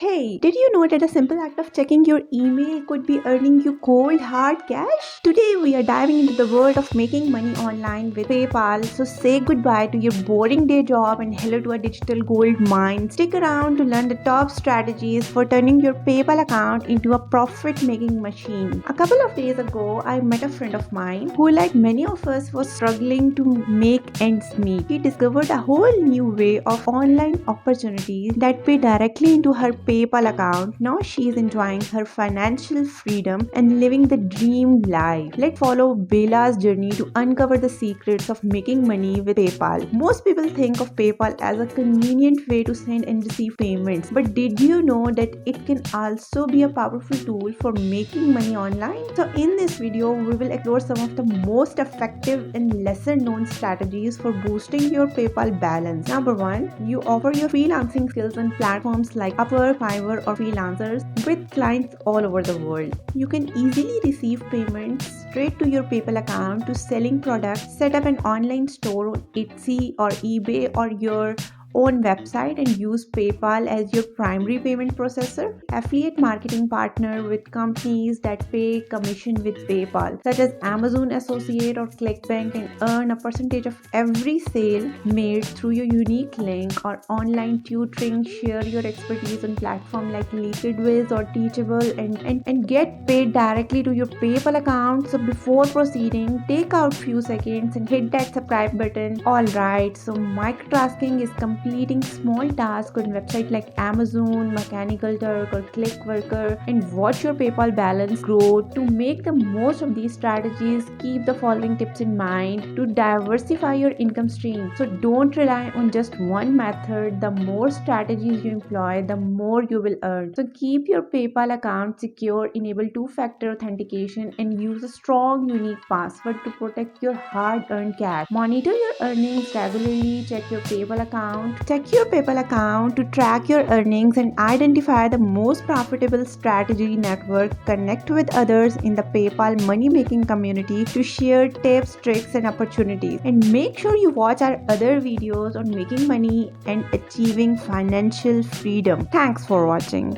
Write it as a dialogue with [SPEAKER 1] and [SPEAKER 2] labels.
[SPEAKER 1] Hey, did you know that a simple act of checking your email could be earning you cold hard cash? Today we are diving into the world of making money online with PayPal. So say goodbye to your boring day job and hello to a digital gold mine. Stick around to learn the top strategies for turning your PayPal account into a profit making machine. A couple of days ago, I met a friend of mine who, like many of us, was struggling to make ends meet. He discovered a whole new way of online opportunities that pay directly into her PayPal account. Now she is enjoying her financial freedom and living the dream life. Let's follow Bela's journey to uncover the secrets of making money with PayPal. Most people think of PayPal as a convenient way to send and receive payments, but did you know that it can also be a powerful tool for making money online? So in this video, we will explore some of the most effective and lesser known strategies for boosting your PayPal balance. Number one, you offer your freelancing skills on platforms like Upwork, Fiverr, or freelancers with clients all over the world. You can easily receive payments straight to your PayPal account to selling products, set up an online store on Etsy or eBay or your own website and use PayPal as your primary payment processor. Affiliate marketing partner with companies that pay commission with PayPal, such as Amazon Associate or ClickBank, and earn a percentage of every sale made through your unique link or online tutoring. Share your expertise on platforms like LiquidWiz or Teachable and get paid directly to your PayPal account. So before proceeding, take out few seconds and hit that subscribe button. Alright, so microtasking is completing small tasks on websites like Amazon, Mechanical Turk, or Clickworker, and watch your PayPal balance grow. To make the most of these strategies, keep the following tips in mind to diversify your income stream. So don't rely on just one method. The more strategies you employ, the more you will earn. So keep your PayPal account secure, enable two-factor authentication, and use a strong unique password to protect your hard-earned cash. Monitor your earnings regularly. Check your PayPal account to track your earnings and identify the most profitable strategy network. Connect with others in the PayPal money making community to share tips, tricks, and opportunities. And make sure you watch our other videos on making money and achieving financial freedom. Thanks for watching.